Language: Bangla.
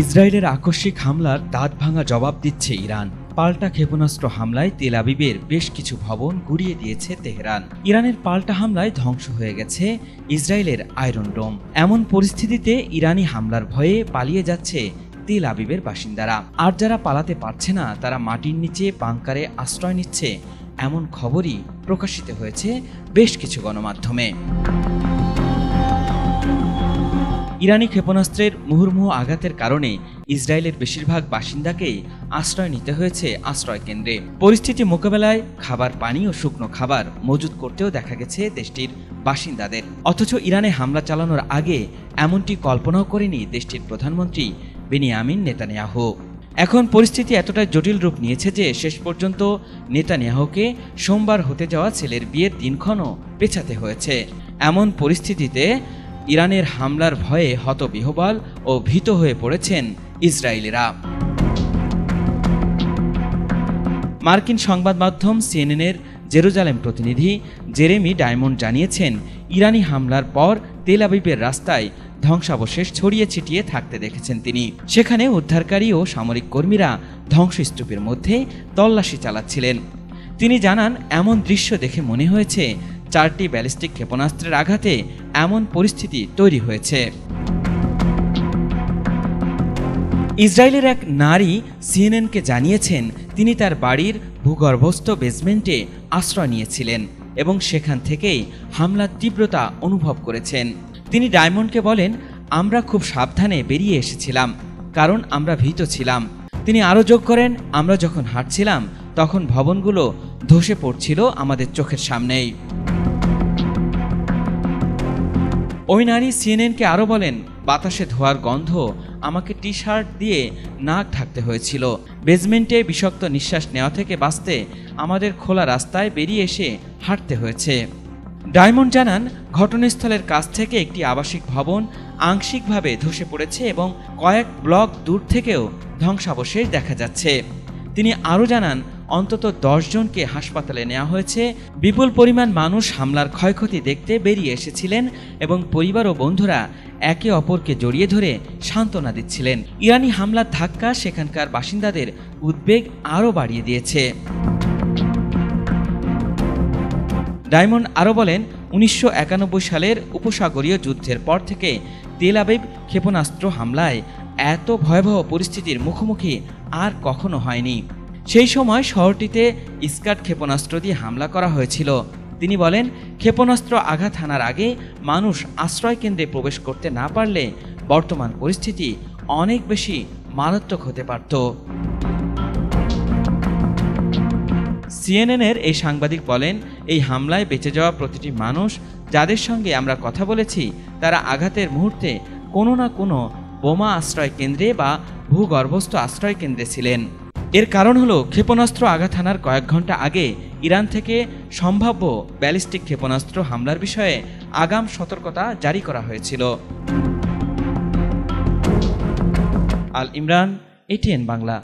ইসরায়েলের আকস্মিক হামলার দাঁতভাঙা জবাব দিচ্ছে ইরান। পাল্টা ক্ষেপণাস্ত্র হামলায় তেল আবিবের বেশ কিছু ভবন গুঁড়িয়ে দিয়েছে তেহরান। ইরানের পাল্টা হামলায় ধ্বংস হয়ে গেছে ইসরায়েলের আয়রন ডোম। এমন পরিস্থিতিতে ইরানি হামলার ভয়ে পালিয়ে যাচ্ছে তেল আবিবের বাসিন্দারা। আর যারা পালাতে পারছে না তারা মাটির নিচে বাংকারে আশ্রয় নিচ্ছে, এমন খবরই প্রকাশিত হয়েছে বেশ কিছু গণমাধ্যমে। ইরানি ক্ষেপণাস্ত্রের মুহুর্মুহু আঘাতের কারণে ইসরায়েলের বেশিরভাগ বাসিন্দাকেই আশ্রয় নিতে হয়েছে আশ্রয় কেন্দ্রে। পরিস্থিতি মোকাবেলায় খাবার, পানি ও শুকনো খাবার মজুত করতেও দেখা গেছে দেশটির বাসিন্দাদের। অথচ ইরানে হামলা চালানোর আগে এমনটি কল্পনাও করেনি দেশটির প্রধানমন্ত্রী বেনিয়ামিন নেতানিয়াহু। এখন পরিস্থিতি এতটাই জটিল রূপ নিয়েছে যে শেষ পর্যন্ত নেতানিয়াহুকে সোমবার হতে যাওয়া ছেলের বিয়ের দিনক্ষণও পেছাতে হয়েছে। এমন পরিস্থিতিতে ইরানের হামলার ভয়ে হতবিহ্বল ও ভীত হয়ে পড়েছেন ইসরায়েলিরা। মার্কিন সংবাদ মাধ্যম সিএনএনের জেরুজালেম প্রতিনিধি জেরেমি ডায়মন্ড জানিয়েছেন, ইরানি হামলার পর তেল আবিবের রাস্তায় ধ্বংসাবশেষ ছড়িয়ে ছিটিয়ে থাকতে দেখেছেন তিনি। সেখানে উদ্ধারকারী ও সামরিক কর্মীরা ধ্বংসস্তূপের মধ্যে তল্লাশি চালাচ্ছিলেন। তিনি জানান, এমন দৃশ্য দেখে মনে হয়েছে 4টি ব্যালিস্টিক ক্ষেপণাস্ত্রের আঘাতে এমন পরিস্থিতি তৈরি হয়েছে। ইসরায়েলের এক নারী সিএনএনকে জানিয়েছেন, তিনি তার বাড়ির ভূগর্ভস্থ বেসমেন্টে আশ্রয় নিয়েছিলেন এবং সেখান থেকেই হামলার তীব্রতা অনুভব করেছেন। তিনি ডায়মন্ডকে বলেন, আমরা খুব সাবধানে বেরিয়ে এসেছিলাম কারণ আমরা ভীত ছিলাম। তিনি আরও যোগ করেন, আমরা যখন হাঁটছিলাম তখন ভবনগুলো ধসে পড়ছিল আমাদের চোখের সামনেই। ওই নারী সিএনএনকে আরও বলেন, বাতাসে ধোয়ার গন্ধ আমাকে টি শার্ট দিয়ে নাক ঢাকতে হয়েছিল। বেসমেন্টে বিষাক্ত নিঃশ্বাস নেওয়া থেকে বাঁচতে আমাদের খোলা রাস্তায় বেরিয়ে এসে হাঁটতে হয়েছে। ডায়মন্ড জানান, ঘটনাস্থলের কাছ থেকে একটি আবাসিক ভবন আংশিকভাবে ধসে পড়েছে এবং কয়েক ব্লক দূর থেকেও ধ্বংসাবশেষ দেখা যাচ্ছে। তিনি আরও জানান, অন্তত 10 জনকে হাসপাতালে নেওয়া হয়েছে। বিপুল পরিমাণ মানুষ হামলার ক্ষয়ক্ষতি দেখতে বেরিয়ে এসেছিলেন এবং পরিবার ও বন্ধুরা একে অপরকে জড়িয়ে ধরে সান্ত্বনা দিচ্ছিলেন। ইরানি হামলার ধাক্কা সেখানকার বাসিন্দাদের উদ্বেগ আরও বাড়িয়ে দিয়েছে। ডায়মন্ড আরও বলেন, 1991 সালের উপসাগরীয় যুদ্ধের পর থেকে তেল আবিব ক্ষেপণাস্ত্র হামলায় এত ভয়াবহ পরিস্থিতির মুখোমুখি আর কখনো হয়নি। সেই সময় শহরটিতে স্কাড ক্ষেপণাস্ত্র দিয়ে হামলা করা হয়েছিল। তিনি বলেন, ক্ষেপণাস্ত্র আঘাত হানার আগে মানুষ আশ্রয় কেন্দ্রে প্রবেশ করতে না পারলে বর্তমান পরিস্থিতি অনেক বেশি মারাত্মক হতে পারত। সিএনএনের এই সাংবাদিক বলেন, এই হামলায় বেঁচে যাওয়া প্রতিটি মানুষ যাদের সঙ্গে আমরা কথা বলেছি তারা আঘাতের মুহূর্তে কোনো না কোনো বোমা আশ্রয় কেন্দ্রে বা ভূগর্ভস্থ আশ্রয় কেন্দ্রে ছিলেন। এর কারণ হলো, ক্ষেপণাস্ত্র আঘাত হানার কয়েক ঘন্টা আগে ইরান থেকে সম্ভাব্য ব্যালিস্টিক ক্ষেপণাস্ত্র হামলার বিষয়ে আগাম সতর্কতা জারি করা হয়েছিল। আল ইমরান, ATN বাংলা।